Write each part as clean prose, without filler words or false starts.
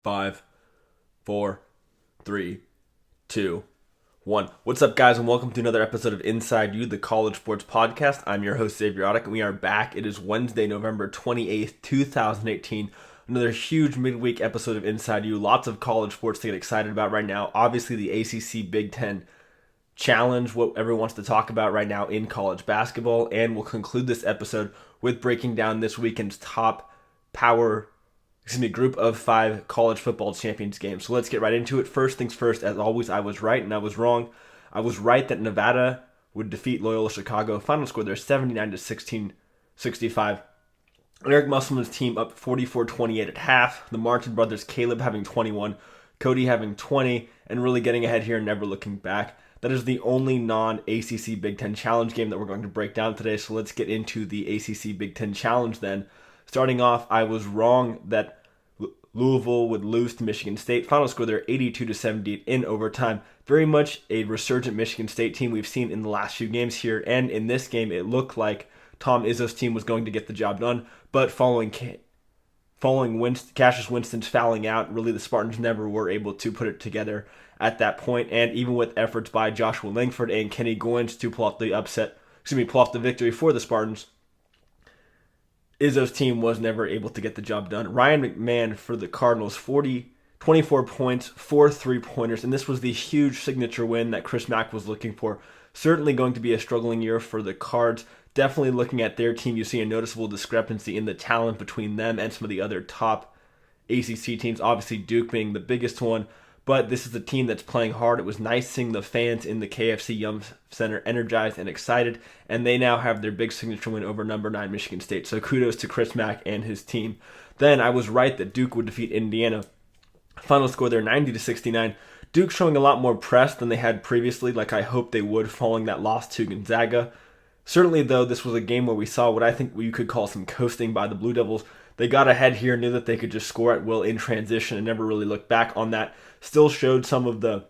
5, 4, 3, 2, 1. What's up, guys, and welcome to another episode of Inside You, the college sports podcast. I'm your host, Xavier, and we are back. It is Wednesday, November 28th, 2018. Another huge midweek episode of Inside You. Lots of college sports to get excited about right now. Obviously, the ACC Big Ten Challenge, what everyone wants to talk about right now in college basketball, and we'll conclude this episode with breaking down this weekend's top group of 5 college football champions games. So let's get right into it. First things first, as always, I was right and I was wrong. I was right that Nevada would defeat Loyola Chicago. Final score there 79-65. Eric Musselman's team up 44-28 at half. The Martin brothers, Caleb having 21, Cody having 20, and really getting ahead here and never looking back. That is the only non-ACC Big Ten Challenge game that we're going to break down today. So let's get into the ACC Big Ten Challenge then. Starting off, I was wrong that Louisville would lose to Michigan State. Final score there 82-78 in overtime. Very much a resurgent Michigan State team we've seen in the last few games here. And in this game, it looked like Tom Izzo's team was going to get the job done. But following Cassius Winston's fouling out, really the Spartans never were able to put it together at that point. And even with efforts by Joshua Langford and Kenny Goins to pull off the victory for the Spartans, Izzo's team was never able to get the job done. Ryan McMahon for the Cardinals, 24 points, 4 3-pointers, and this was the huge signature win that Chris Mack was looking for. Certainly going to be a struggling year for the Cards. Definitely looking at their team, you see a noticeable discrepancy in the talent between them and some of the other top ACC teams, obviously Duke being the biggest one. But this is a team that's playing hard. It was nice seeing the fans in the KFC Yum Center energized and excited, and they now have their big signature win over number 9 Michigan State. So kudos to Chris Mack and his team. Then I was right that Duke would defeat Indiana. Final score there 90-69. Duke showing a lot more press than they had previously, like I hoped they would following that loss to Gonzaga. Certainly, though, this was a game where we saw what I think you could call some coasting by the Blue Devils. They got ahead here, knew that they could just score at will in transition, and never really looked back on that. Still showed some of the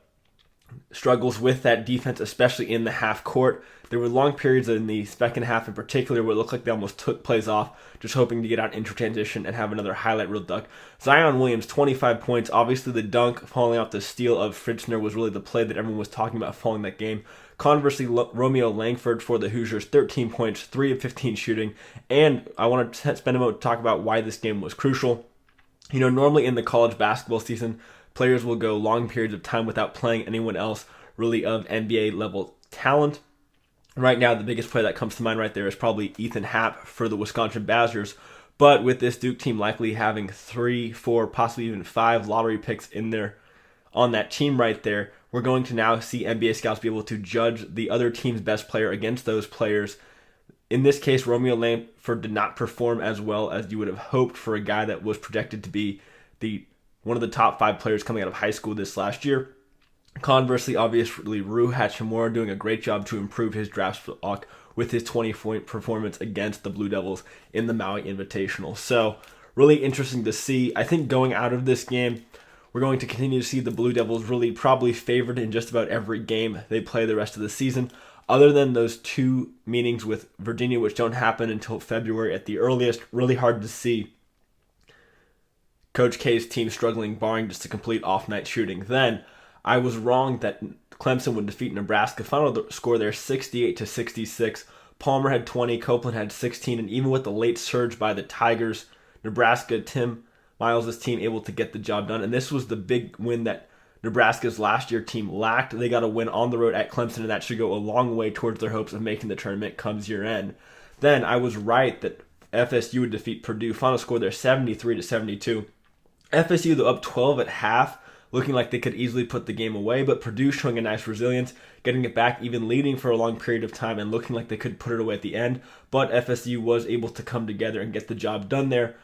struggles with that defense, especially in the half court. There were long periods in the second half in particular where it looked like they almost took plays off, just hoping to get out into transition and have another highlight reel dunk. Zion Williams, 25 points. Obviously, the dunk falling off the steal of Fritzner was really the play that everyone was talking about following that game. Conversely, Romeo Langford for the Hoosiers, 13 points, 3 of 15 shooting. And I want to spend a moment to talk about why this game was crucial. You know, normally in the college basketball season, players will go long periods of time without playing anyone else really of NBA level talent. Right now, the biggest player that comes to mind right there is probably Ethan Happ for the Wisconsin Badgers. But with this Duke team likely having 3, 4, possibly even 5 lottery picks in there on that team right there, we're going to now see NBA scouts be able to judge the other team's best player against those players. In this case, Romeo Langford did not perform as well as you would have hoped for a guy that was projected to be one of the top 5 players coming out of high school this last year. Conversely, obviously, Rui Hachimura doing a great job to improve his draft stock with his 20-point performance against the Blue Devils in the Maui Invitational. So, really interesting to see. I think going out of this game, we're going to continue to see the Blue Devils really probably favored in just about every game they play the rest of the season. Other than those 2 meetings with Virginia, which don't happen until February at the earliest, really hard to see Coach K's team struggling, barring just a complete off-night shooting. Then, I was wrong that Clemson would defeat Nebraska. Final score there, 68-66. Palmer had 20, Copeland had 16, and even with the late surge by the Tigers, Nebraska, Tim Miles' team able to get the job done. And this was the big win that Nebraska's last year team lacked. They got a win on the road at Clemson, and that should go a long way towards their hopes of making the tournament comes year end. Then I was right that FSU would defeat Purdue. Final score there, 73-72. FSU, though, up 12 at half, looking like they could easily put the game away, but Purdue showing a nice resilience, getting it back, even leading for a long period of time and looking like they could put it away at the end. But FSU was able to come together and get the job done there,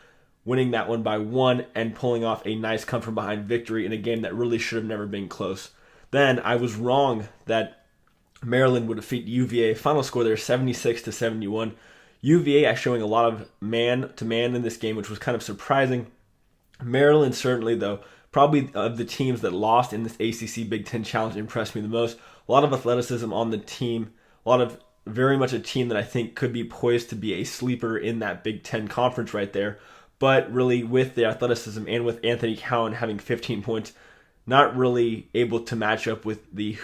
winning that one by 1 and pulling off a nice come-from-behind victory in a game that really should have never been close. Then I was wrong that Maryland would defeat UVA. Final score there, 76-71. UVA showing a lot of man-to-man in this game, which was kind of surprising. Maryland certainly, though, probably of the teams that lost in this ACC Big Ten Challenge impressed me the most. A lot of athleticism on the team. Very much a team that I think could be poised to be a sleeper in that Big Ten conference right there. but really with the athleticism and with Anthony Cowan having 15 points, not really able to match up with the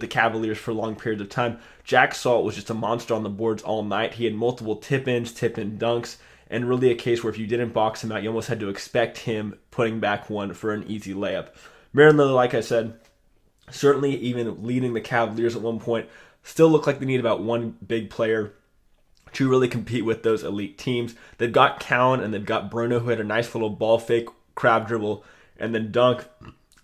Cavaliers for long periods of time. Jack Salt was just a monster on the boards all night. He had multiple tip-in dunks, and really a case where if you didn't box him out, you almost had to expect him putting back one for an easy layup. Maryland, like I said, certainly even leading the Cavaliers at one point, still look like they need about one big player to really compete with those elite teams. They've got Cowan and they've got Bruno, who had a nice little ball fake, crab dribble, and then dunk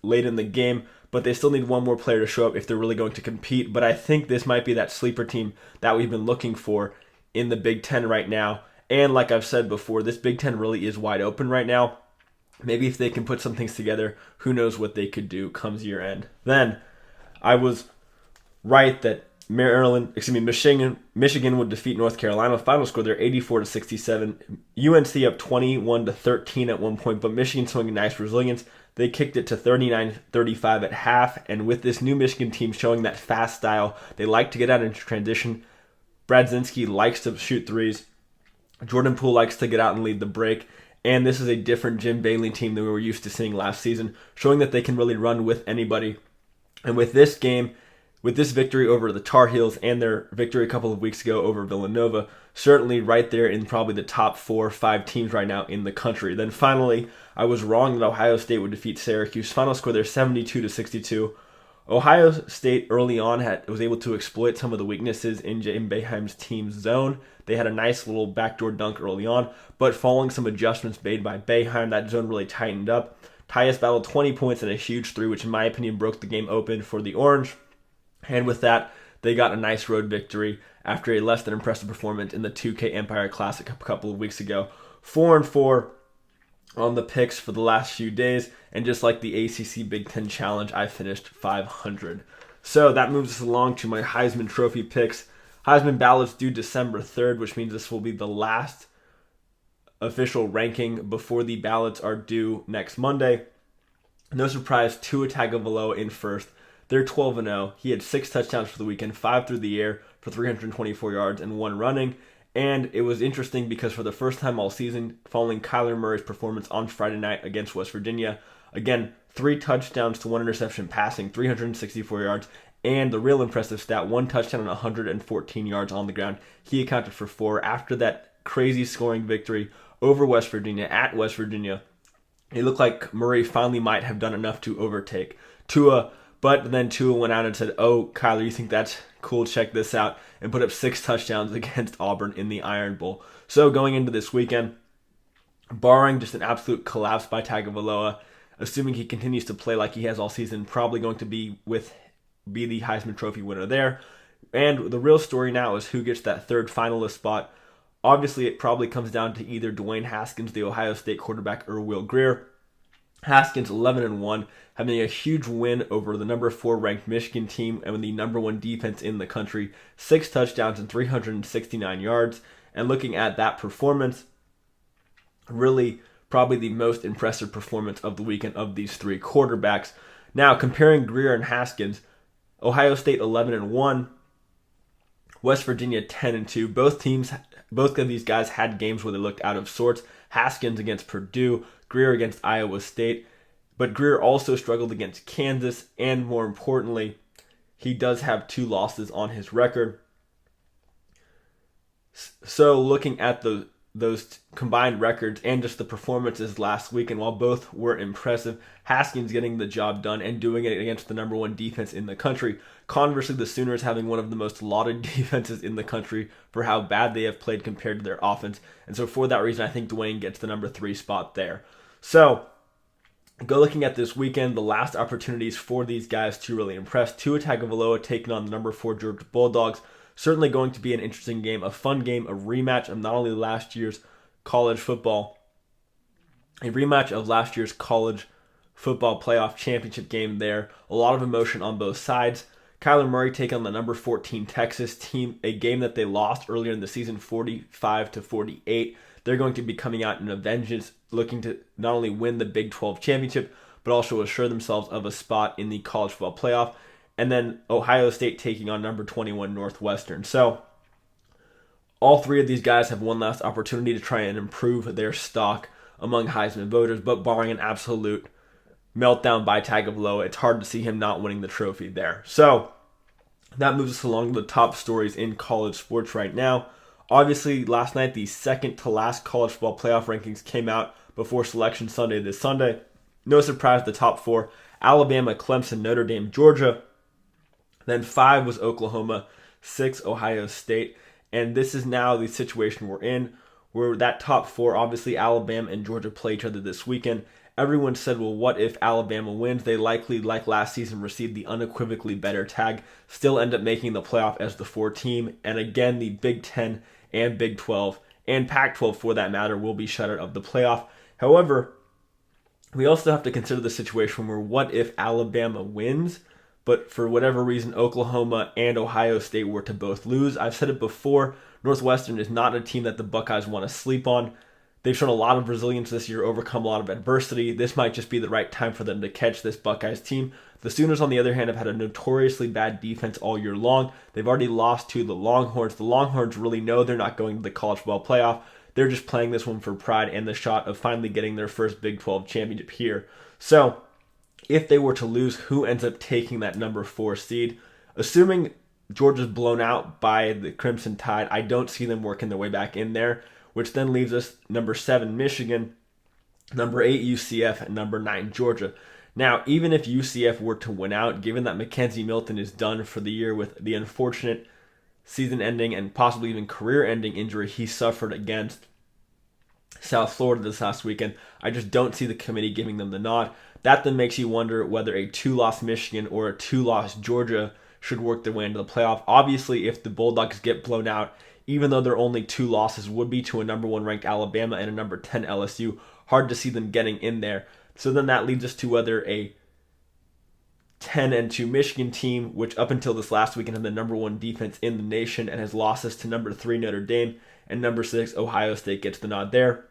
late in the game, but they still need one more player to show up if they're really going to compete. But I think this might be that sleeper team that we've been looking for in the Big Ten right now. And like I've said before, this Big Ten really is wide open right now. Maybe if they can put some things together, who knows what they could do comes year end. Then I was right that Michigan would defeat North Carolina. Final score there 84-67. UNC up 21-13 at one point, but Michigan showing nice resilience. They kicked it to 39-35 at half, and with this new Michigan team showing that fast style, they like to get out into transition. Bradzinski likes to shoot threes. Jordan Poole likes to get out and lead the break. And this is a different Jim Bailey team than we were used to seeing last season, showing that they can really run with anybody. And with this game, with this victory over the Tar Heels and their victory a couple of weeks ago over Villanova, certainly right there in probably the top 4 or 5 teams right now in the country. Then finally, I was wrong that Ohio State would defeat Syracuse. Final score there 72-62. Ohio State early on was able to exploit some of the weaknesses in Jim Boeheim's team's zone. They had a nice little backdoor dunk early on, but following some adjustments made by Boeheim, that zone really tightened up. Tyus battled 20 points and a huge three, which in my opinion broke the game open for the Orange. And with that, they got a nice road victory after a less than impressive performance in the 2K Empire Classic a couple of weeks ago. 4-4 on the picks for the last few days, and just like the ACC Big Ten Challenge, I finished 500. So that moves us along to my Heisman Trophy picks. Heisman ballots due December 3rd, which means this will be the last official ranking before the ballots are due next Monday. No surprise, Tua Tagovailoa in first. They're 12-0. He had 6 touchdowns for the weekend, 5 through the air for 324 yards and 1 running. And it was interesting because for the first time all season, following Kyler Murray's performance on Friday night against West Virginia, again, 3 touchdowns to 1 interception passing, 364 yards, and the real impressive stat, 1 touchdown and 114 yards on the ground. He accounted for 4 after that crazy scoring victory over West Virginia at West Virginia. It looked like Murray finally might have done enough to overtake Tua, but then Tua went out and said, "Oh, Kyler, you think that's cool? Check this out," and put up 6 touchdowns against Auburn in the Iron Bowl. So going into this weekend, barring just an absolute collapse by Tagovailoa, assuming he continues to play like he has all season, probably going to be the Heisman Trophy winner there. And the real story now is who gets that 3rd finalist spot. Obviously, it probably comes down to either Dwayne Haskins, the Ohio State quarterback, or Will Grier. Haskins 11-1, having a huge win over the number 4 ranked Michigan team and the number 1 defense in the country, 6 touchdowns and 369 yards. And looking at that performance, really probably the most impressive performance of the weekend of these 3 quarterbacks. Now, comparing Grier and Haskins, Ohio State 11-1, West Virginia 10-2. Both of these guys had games where they looked out of sorts. Haskins against Purdue, Grier against Iowa State. But Grier also struggled against Kansas, and more importantly, he does have 2 losses on his record. So looking at those combined records and just the performances last week, and while both were impressive, Haskins getting the job done and doing it against the number 1 defense in the country. Conversely, the Sooners having one of the most lauded defenses in the country for how bad they have played compared to their offense. And so for that reason, I think Dwayne gets the number 3 spot there. So go looking at this weekend, the last opportunities for these guys to really impress. Tua Tagovailoa taking on the number 4 Georgia Bulldogs. Certainly going to be an interesting game, a fun game, a rematch of not only last year's college football, a rematch of last year's college football playoff championship game there. A lot of emotion on both sides. Kyler Murray taking on the number 14 Texas team, a game that they lost earlier in the season, 45-48. They're going to be coming out in a vengeance, looking to not only win the Big 12 championship, but also assure themselves of a spot in the college football playoff. And then Ohio State taking on number 21 Northwestern. So All three of these guys have one last opportunity to try and improve their stock among Heisman voters, but barring an absolute meltdown by Tagovailoa, it's hard to see him not winning the trophy there. So that moves us along to the top stories in college sports right now. Obviously, last night, the second to last college football playoff rankings came out before Selection Sunday this Sunday. No surprise, the top four: Alabama, Clemson, Notre Dame, Georgia. Then 5 was Oklahoma, 6 Ohio State. And this is now the situation we're in, where that top four, obviously Alabama and Georgia, play each other this weekend. Everyone said, well, what if Alabama wins? They likely, like last season, receive the unequivocally better tag, still end up making the playoff as the 4 team. And again, the Big Ten and Big 12, and Pac-12 for that matter, will be shut out of the playoff. However, we also have to consider the situation where what if Alabama wins, but for whatever reason, Oklahoma and Ohio State were to both lose? I've said it before, Northwestern is not a team that the Buckeyes want to sleep on. They've shown a lot of resilience this year, overcome a lot of adversity. This might just be the right time for them to catch this Buckeyes team. The Sooners, on the other hand, have had a notoriously bad defense all year long. They've already lost to the Longhorns. The Longhorns really know they're not going to the college football playoff. They're just playing this one for pride and the shot of finally getting their first Big 12 championship here. So, if they were to lose, who ends up taking that number 4 seed? Assuming Georgia's blown out by the Crimson Tide, I don't see them working their way back in there, which then leaves us number 7, Michigan, number 8, UCF, and number 9, Georgia. Now, even if UCF were to win out, given that Mackenzie Milton is done for the year with the unfortunate season-ending and possibly even career-ending injury he suffered against South Florida this last weekend, I just don't see the committee giving them the nod. That then makes you wonder whether a 2-loss Michigan or a 2-loss Georgia should work their way into the playoff. Obviously, if the Bulldogs get blown out, even though their only 2 losses would be to a number 1 ranked Alabama and a number 10 LSU, hard to see them getting in there. So then that leads us to whether a 10-2 Michigan team, which up until this last weekend had the number 1 defense in the nation and has losses to number 3 Notre Dame and number 6 Ohio State, gets the nod there.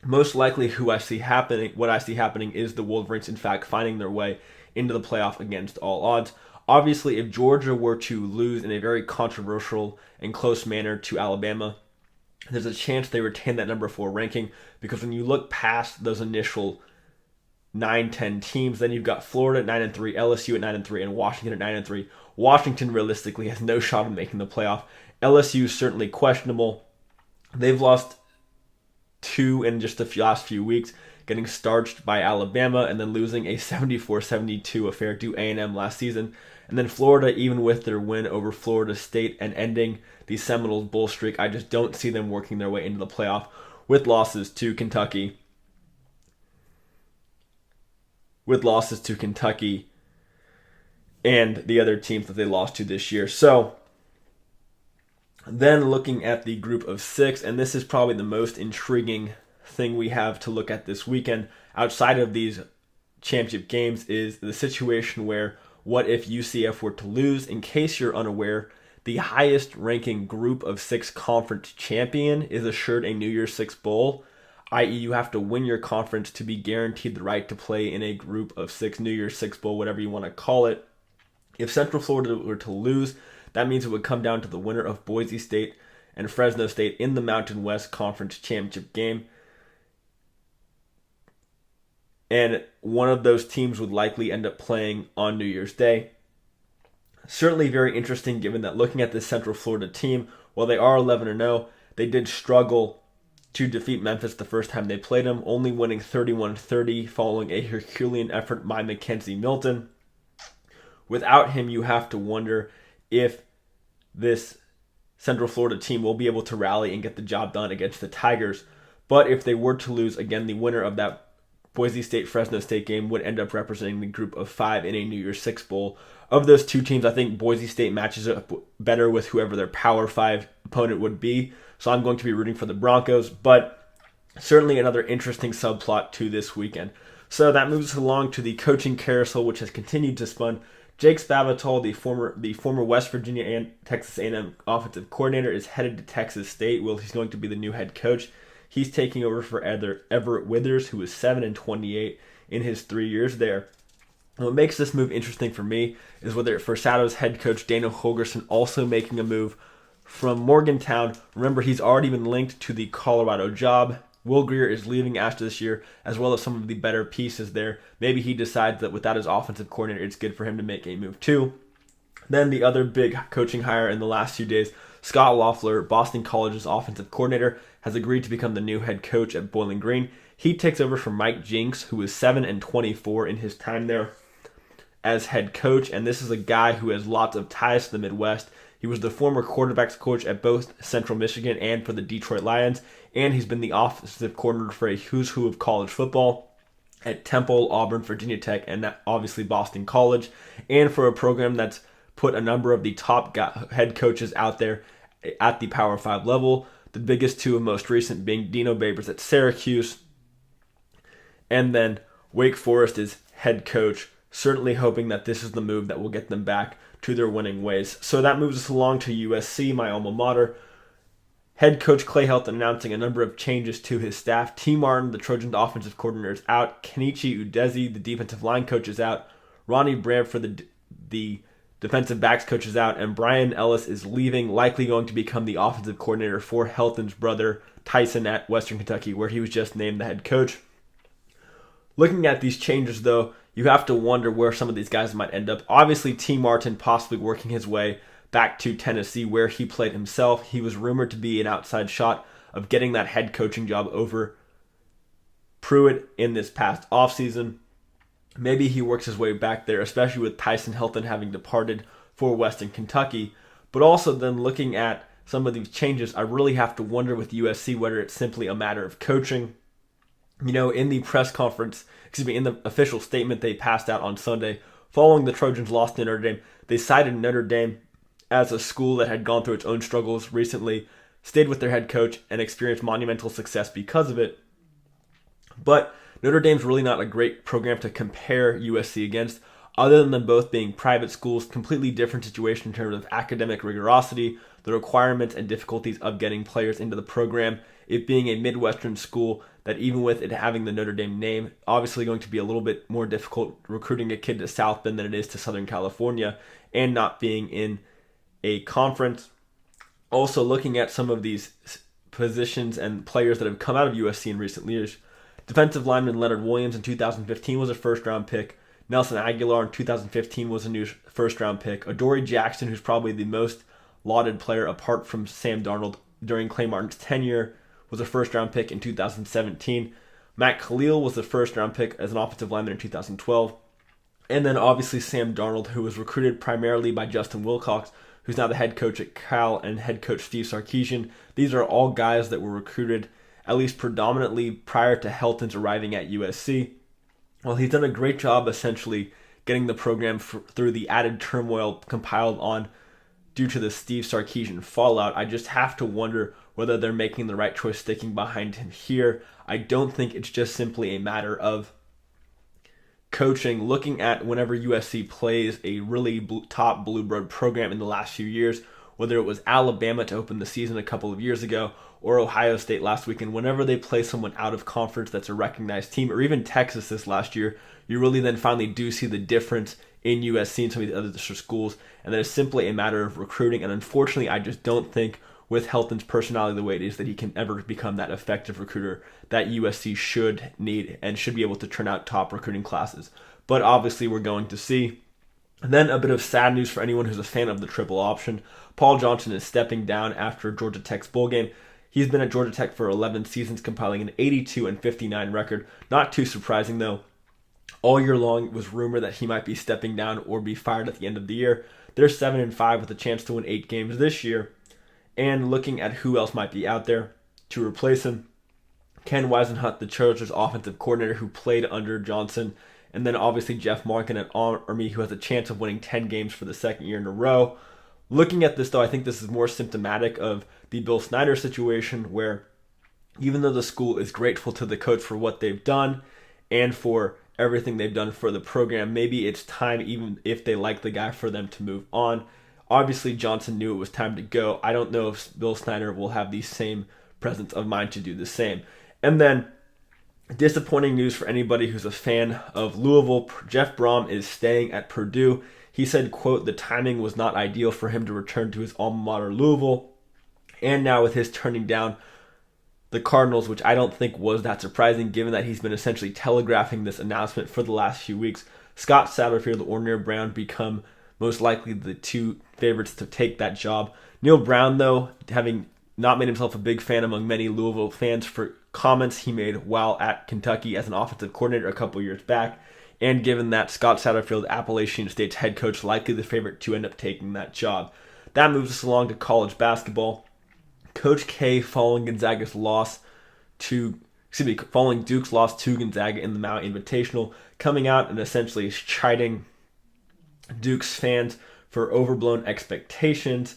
Most likely what I see happening is the Wolverines, in fact, finding their way into the playoff against all odds. Obviously, if Georgia were to lose in a very controversial and close manner to Alabama, there's a chance they retain that number 4 ranking, because when you look past those initial 9-10 teams, then you've got Florida at 9-3, LSU at 9-3, and Washington at 9-3. Washington realistically has no shot of making the playoff. LSU is certainly questionable. They've lost 2 in just the last few weeks, getting starched by Alabama and then losing a 74-72 affair to A&M last season. And then Florida, even with their win over Florida State and ending the Seminoles bull streak, I just don't see them working their way into the playoff, with losses to Kentucky. And the other teams that they lost to this year. So then looking at the group of 6, and this is probably the most intriguing thing we have to look at this weekend outside of these championship games, is the situation where what if UCF were to lose? In case you're unaware, the highest ranking group of 6 conference champion is assured a New Year's Six bowl, i.e. you have to win your conference to be guaranteed the right to play in a group of 6, New Year's Six bowl, whatever you want to call it. If Central Florida were to lose, that means it would come down to the winner of Boise State and Fresno State in the Mountain West Conference Championship game. And one of those teams would likely end up playing on New Year's Day. Certainly very interesting, given that looking at this Central Florida team, while they are 11-0, they did struggle to defeat Memphis the first time they played them, only winning 31-30 following a Herculean effort by Mackenzie Milton. Without him, you have to wonder if this Central Florida team will be able to rally and get the job done against the Tigers. But if they were to lose, again, the winner of that Boise State-Fresno State game would end up representing the group of 5 in a New Year's Six bowl. Of those 2 teams, I think Boise State matches up better with whoever their Power 5 opponent would be. So I'm going to be rooting for the Broncos, but certainly another interesting subplot to this weekend. So that moves us along to the coaching carousel, which has continued to spin. Jake Spavital, the former West Virginia and Texas A&M offensive coordinator, is headed to Texas State. Well, he's going to be the new head coach. He's taking over for Everett Withers, who was 7-28 in his 3 years there. And what makes this move interesting for me is whether it foreshadows head coach Daniel Holgorsen also making a move from Morgantown. Remember, he's already been linked to the Colorado job. Will Grier is leaving after this year, as well as some of the better pieces there. Maybe he decides that without his offensive coordinator, it's good for him to make a move too. Then the other big coaching hire in the last few days, Scott Loffler, Boston College's offensive coordinator, has agreed to become the new head coach at Bowling Green. He takes over from Mike Jinks, who was 7-24 in his time there as head coach, and this is a guy who has lots of ties to the Midwest. He was the former quarterbacks coach at both Central Michigan and for the Detroit Lions, and he's been the offensive coordinator for a who's who of college football at Temple, Auburn, Virginia Tech, and obviously Boston College, and for a program that's put a number of the top head coaches out there at the Power 5 level, the biggest two and most recent being Dino Babers at Syracuse, and then Wake Forest is head coach, certainly hoping that this is the move that will get them back to their winning ways. So that moves us along to USC, my alma mater. Head coach Clay Helton announcing a number of changes to his staff. T. Martin, the Trojans' offensive coordinator, is out. Kenichi Udeze, the defensive line coach, is out. Ronnie Bradford, the defensive backs coach, is out. And Brian Ellis is leaving, likely going to become the offensive coordinator for Helton's brother, Tyson, at Western Kentucky, where he was just named the head coach. Looking at these changes, though, you have to wonder where some of these guys might end up. Obviously, T. Martin possibly working his way back to Tennessee, where he played himself. He was rumored to be an outside shot of getting that head coaching job over Pruitt in this past offseason. Maybe he works his way back there, especially with Tyson Helton having departed for Western Kentucky. But also then looking at some of these changes, I really have to wonder with USC whether it's simply a matter of coaching. You know, in the press conference, in the official statement they passed out on Sunday, following the Trojans' loss to Notre Dame, they cited Notre Dame as a school that had gone through its own struggles recently, stayed with their head coach, and experienced monumental success because of it. But Notre Dame's really not a great program to compare USC against, other than them both being private schools, completely different situation in terms of academic rigorosity, the requirements and difficulties of getting players into the program, it being a Midwestern school that even with it having the Notre Dame name, obviously going to be a little bit more difficult recruiting a kid to South Bend than it is to Southern California, and not being in a conference. Also looking at some of these positions and players that have come out of USC in recent years, defensive lineman Leonard Williams in 2015 was a first-round pick. Nelson Aguilar in 2015 was a new first-round pick. Adoree Jackson, who's probably the most lauded player apart from Sam Darnold during Clay Martin's tenure, was a first-round pick in 2017. Matt Khalil was the first-round pick as an offensive lineman in 2012. And then obviously Sam Darnold, who was recruited primarily by Justin Wilcox, who's now the head coach at Cal, and head coach Steve Sarkisian. These are all guys that were recruited at least predominantly prior to Helton's arriving at USC. Well, he's done a great job essentially getting the program through the added turmoil compiled on due to the Steve Sarkisian fallout. I just have to wonder whether they're making the right choice sticking behind him here. I don't think it's just simply a matter of coaching. Looking at whenever USC plays a really top blue blood program in the last few years, whether it was Alabama to open the season a couple of years ago or Ohio State last weekend, whenever they play someone out of conference that's a recognized team, or even Texas this last year, you really then finally do see the difference in USC and some of the other schools, and that is simply a matter of recruiting. And unfortunately, I just don't think with Helton's personality the way it is that he can ever become that effective recruiter that USC should need and should be able to turn out top recruiting classes. But obviously we're going to see. And then a bit of sad news for anyone who's a fan of the triple option. Paul Johnson is stepping down after Georgia Tech's bowl game. He's been at Georgia Tech for 11 seasons, compiling an 82-59 record. Not too surprising though. All year long it was rumored that he might be stepping down or be fired at the end of the year. They're 7-5 with a chance to win 8 games this year. And looking at who else might be out there to replace him, Ken Weisenhunt, the Chargers offensive coordinator who played under Johnson, and then obviously Jeff Markin at Army, who has a chance of winning 10 games for the second year in a row. Looking at this, though, I think this is more symptomatic of the Bill Snyder situation, where even though the school is grateful to the coach for what they've done and for everything they've done for the program, maybe it's time, even if they like the guy, for them to move on. Obviously, Johnson knew it was time to go. I don't know if Bill Snyder will have the same presence of mind to do the same. And then, disappointing news for anybody who's a fan of Louisville. Jeff Brom is staying at Purdue. He said, quote, the timing was not ideal for him to return to his alma mater, Louisville. And now with his turning down the Cardinals, which I don't think was that surprising given that he's been essentially telegraphing this announcement for the last few weeks. Scott Satterfield, the Ordinary Brown, become most likely the two favorites to take that job. Neil Brown, though, having not made himself a big fan among many Louisville fans for comments he made while at Kentucky as an offensive coordinator a couple years back, and given that Scott Satterfield, Appalachian State's head coach, likely the favorite to end up taking that job. That moves us along to college basketball. Coach K, following Duke's loss to Gonzaga in the Maui Invitational, coming out and essentially chiding Duke's fans for overblown expectations,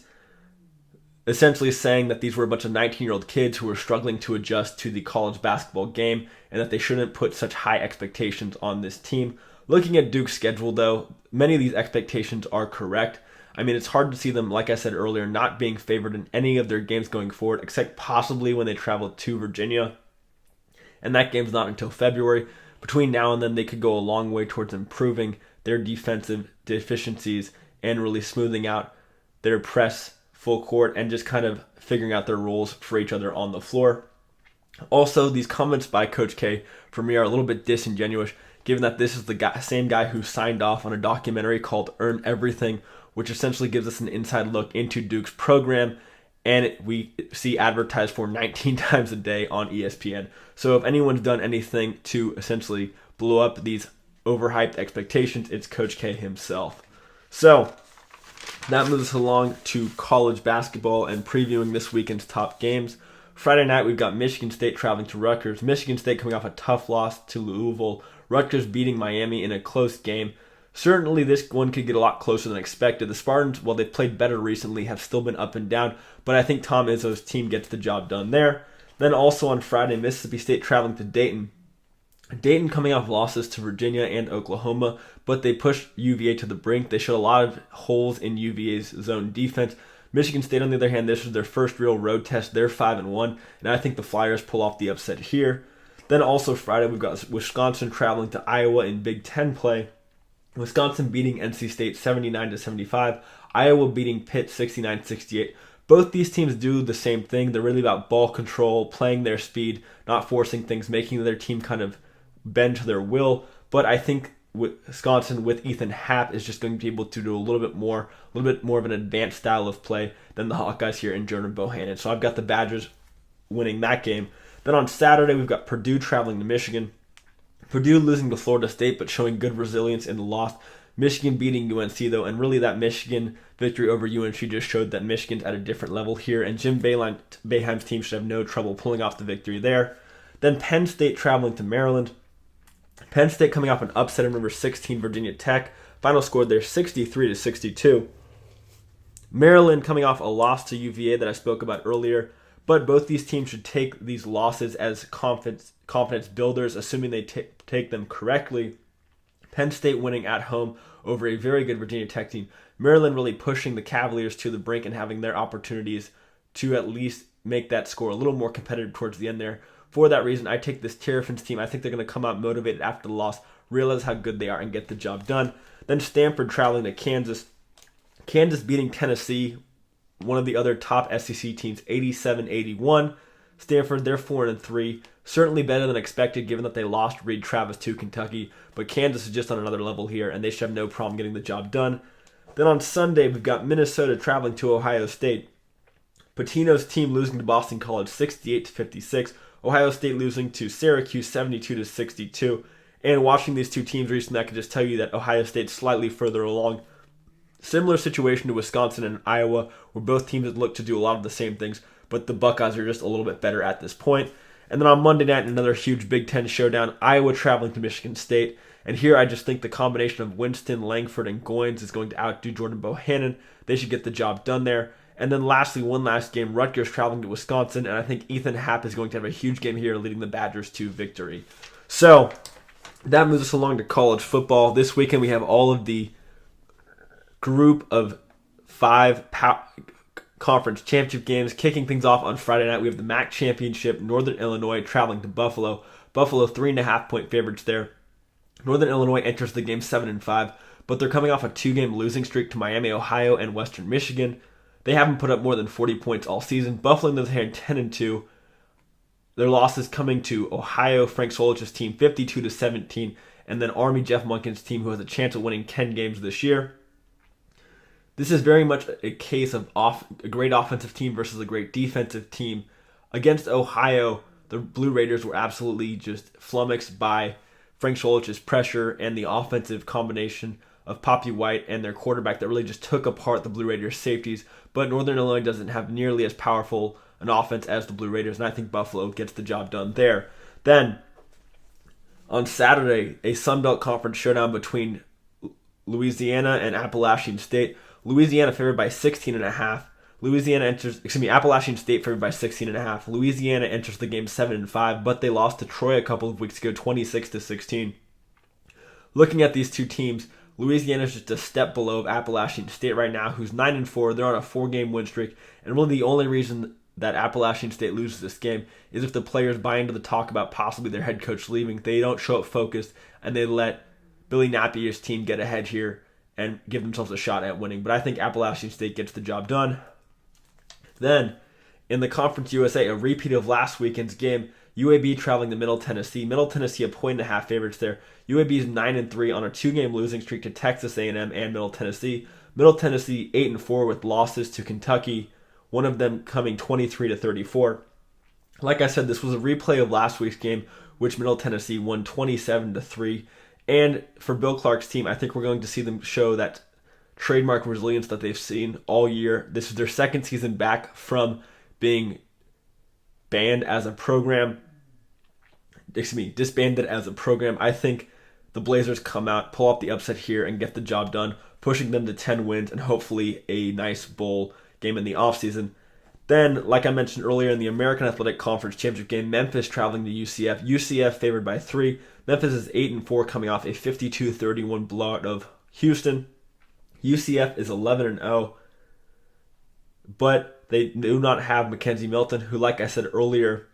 essentially saying that these were a bunch of 19-year-old kids who were struggling to adjust to the college basketball game and that they shouldn't put such high expectations on this team. Looking at Duke's schedule, though, many of these expectations are correct. I mean, it's hard to see them, like I said earlier, not being favored in any of their games going forward, except possibly when they travel to Virginia. And that game's not until February. Between now and then, they could go a long way towards improving their defensive deficiencies and really smoothing out their press full court and just kind of figuring out their roles for each other on the floor. Also, these comments by Coach K for me are a little bit disingenuous, given that this is the same guy who signed off on a documentary called Earn Everything, which essentially gives us an inside look into Duke's program, and we see advertised for 19 times a day on ESPN. So if anyone's done anything to essentially blow up these overhyped expectations, it's Coach K himself. So that moves us along to college basketball and previewing this weekend's top games. Friday night, we've got Michigan State traveling to Rutgers. Michigan State coming off a tough loss to Louisville. Rutgers beating Miami in a close game. Certainly, this one could get a lot closer than expected. The Spartans, while they've played better recently, have still been up and down, but I think Tom Izzo's team gets the job done there. Then also on Friday, Mississippi State traveling to Dayton. Dayton coming off losses to Virginia and Oklahoma, but they pushed UVA to the brink. They showed a lot of holes in UVA's zone defense. Michigan State, on the other hand, this was their first real road test. They're 5-1, and I think the Flyers pull off the upset here. Then also Friday, we've got Wisconsin traveling to Iowa in Big Ten play. Wisconsin beating NC State 79-75. Iowa beating Pitt 69-68. Both these teams do the same thing. They're really about ball control, playing their speed, not forcing things, making their team kind of bend to their will. But I think Wisconsin with Ethan Happ is just going to be able to do a little bit more of an advanced style of play than the Hawkeyes here in Jordan Bohannon. So I've got the Badgers winning that game. Then on Saturday, we've got Purdue traveling to Michigan. Purdue losing to Florida State, but showing good resilience in the loss. Michigan beating UNC, though, and really that Michigan victory over UNC just showed that Michigan's at a different level here, and Jim Boeheim's team should have no trouble pulling off the victory there. Then Penn State traveling to Maryland. Penn State coming off an upset of number 16 Virginia Tech. Final score there 63-62. Maryland coming off a loss to UVA that I spoke about earlier. But both these teams should take these losses as confidence builders, assuming they take them correctly. Penn State winning at home over a very good Virginia Tech team. Maryland really pushing the Cavaliers to the brink and having their opportunities to at least make that score a little more competitive towards the end there. For that reason, I take this Terrapins team. I think they're going to come out motivated after the loss, realize how good they are, and get the job done. Then Stanford traveling to Kansas. Kansas beating Tennessee, one of the other top SEC teams, 87-81. Stanford, they're 4-3. Certainly better than expected given that they lost Reed Travis to Kentucky. But Kansas is just on another level here, and they should have no problem getting the job done. Then on Sunday, we've got Minnesota traveling to Ohio State. Pitino's team losing to Boston College 68-56. Ohio State losing to Syracuse 72-62. And watching these two teams recently, I can just tell you that Ohio State's slightly further along. Similar situation to Wisconsin and Iowa, where both teams look to do a lot of the same things, but the Buckeyes are just a little bit better at this point. And then on Monday night, another huge Big Ten showdown, Iowa traveling to Michigan State. And here I just think the combination of Winston, Langford, and Goins is going to outdo Jordan Bohannon. They should get the job done there. And then lastly, one last game, Rutgers traveling to Wisconsin, and I think Ethan Happ is going to have a huge game here, leading the Badgers to victory. So that moves us along to college football. This weekend we have all of the group of 5 conference championship games. Kicking things off on Friday night, we have the MAC championship, Northern Illinois traveling to Buffalo. Buffalo 3.5-point favorites there. Northern Illinois enters the game 7-5, but they're coming off a 2-game losing streak to Miami, Ohio, and Western Michigan. They haven't put up more than 40 points all season. Buffalo, on the other hand, 10-2. Their losses coming to Ohio, Frank Solich's team, 52-17, and then Army, Jeff Monken's team, who has a chance of winning 10 games this year. This is very much a case of a great offensive team versus a great defensive team. Against Ohio, the Blue Raiders were absolutely just flummoxed by Frank Solich's pressure and the offensive combination of Poppy White and their quarterback that really just took apart the Blue Raiders' safeties. But Northern Illinois doesn't have nearly as powerful an offense as the Blue Raiders, and I think Buffalo gets the job done there. Then, on Saturday, a Sun Belt Conference showdown between Louisiana and Appalachian State. Louisiana favored by 16.5. Appalachian State favored by 16.5. Louisiana enters the game 7-5, but they lost to Troy a couple of weeks ago, 26-16. Looking at these two teams, Louisiana is just a step below Appalachian State right now, who's 9-4. They're on a 4-game win streak, and really the only reason that Appalachian State loses this game is if the players buy into the talk about possibly their head coach leaving. They don't show up focused, and they let Billy Napier's team get ahead here and give themselves a shot at winning. But I think Appalachian State gets the job done. Then, in the Conference USA, a repeat of last weekend's game, UAB traveling to Middle Tennessee. Middle Tennessee, 1.5 favorites there. UAB is 9-3 on a 2-game losing streak to Texas A&M and Middle Tennessee. Middle Tennessee 8-4 with losses to Kentucky, one of them coming 23-34. Like I said, this was a replay of last week's game, which Middle Tennessee won 27-3. And for Bill Clark's team, I think we're going to see them show that trademark resilience that they've seen all year. This is their second season back from being disbanded as a program. I think the Blazers come out, pull off the upset here, and get the job done, pushing them to 10 wins and hopefully a nice bowl game in the offseason. Then, like I mentioned earlier in the American Athletic Conference Championship game, Memphis traveling to UCF. UCF favored by 3. Memphis is 8-4 coming off a 52-31 blowout of Houston. UCF is 11-0, but they do not have Mackenzie Milton, who, like I said earlier,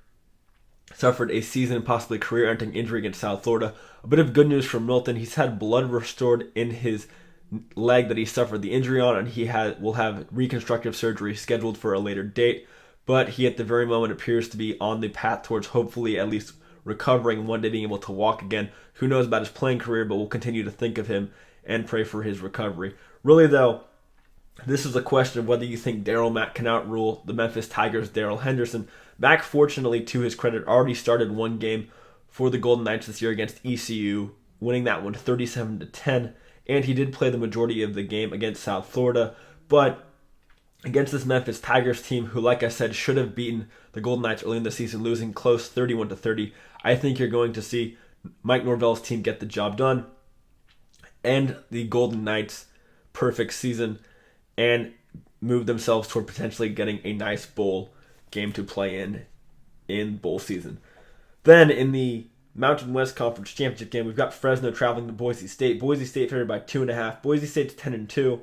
suffered a season, possibly career-ending injury against South Florida. A bit of good news from Milton. He's had blood restored in his leg that he suffered the injury on, and he will have reconstructive surgery scheduled for a later date. But he, at the very moment, appears to be on the path towards hopefully at least recovering and one day being able to walk again. Who knows about his playing career, but we'll continue to think of him and pray for his recovery. Really, though, this is a question of whether you think Daryl Mack can outrule the Memphis Tigers' Darrell Henderson. Mack, fortunately, to his credit, already started one game for the Golden Knights this year against ECU, winning that one 37-10, and he did play the majority of the game against South Florida. But against this Memphis Tigers team, who, like I said, should have beaten the Golden Knights early in the season, losing close 31-30, I think you're going to see Mike Norvell's team get the job done, and the Golden Knights' perfect season, and move themselves toward potentially getting a nice bowl game to play in bowl season. Then in the Mountain West Conference Championship game, we've got Fresno traveling to Boise State. Boise State favored by 2.5. Boise State's 10-2.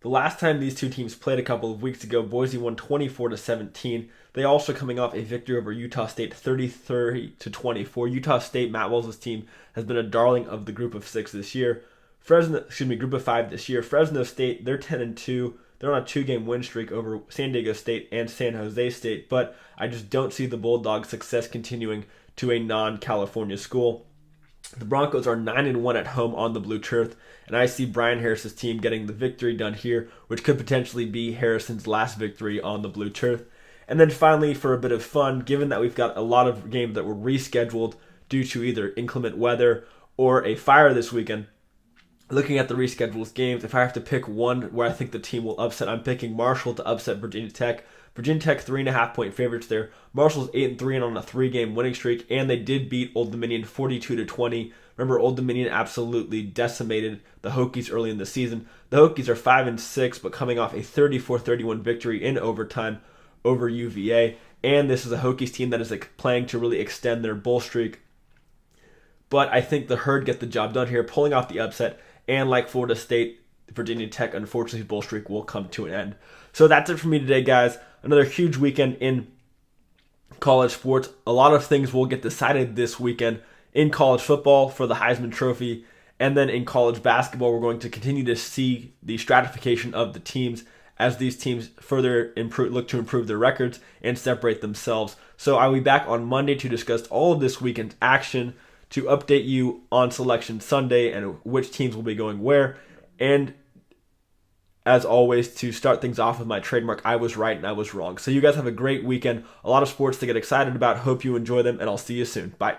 The last time these two teams played a couple of weeks ago, Boise won 24-17. They also coming off a victory over Utah State 30-24. Utah State, Matt Wells' team, has been a darling of the group of 6 this year. Group of 5 this year. Fresno State, they're 10-2. They're on a 2-game win streak over San Diego State and San Jose State, but I just don't see the Bulldogs' success continuing to a non-California school. The Broncos are 9-1 at home on the blue turf, and I see Brian Harris's team getting the victory done here, which could potentially be Harrison's last victory on the blue turf. And then finally, for a bit of fun, given that we've got a lot of games that were rescheduled due to either inclement weather or a fire this weekend, looking at the rescheduled games, if I have to pick one where I think the team will upset, I'm picking Marshall to upset Virginia Tech. Virginia Tech 3.5-point favorites there. Marshall's 8-3 and on a 3-game winning streak, and they did beat Old Dominion 42-20. Remember, Old Dominion absolutely decimated the Hokies early in the season. The Hokies are 5-6, but coming off a 34-31 victory in overtime over UVA, and this is a Hokies team that is playing to really extend their bowl streak. But I think the Herd get the job done here, pulling off the upset. And like Florida State, Virginia Tech, unfortunately, bowl streak will come to an end. So that's it for me today, guys. Another huge weekend in college sports. A lot of things will get decided this weekend in college football for the Heisman Trophy. And then in college basketball, we're going to continue to see the stratification of the teams as these teams further look to improve their records and separate themselves. So I will be back on Monday to discuss all of this weekend's action, to update you on Selection Sunday and which teams will be going where, and as always, to start things off with my trademark, I was right and I was wrong. So you guys have a great weekend. A lot of sports to get excited about. Hope you enjoy them, and I'll see you soon. Bye.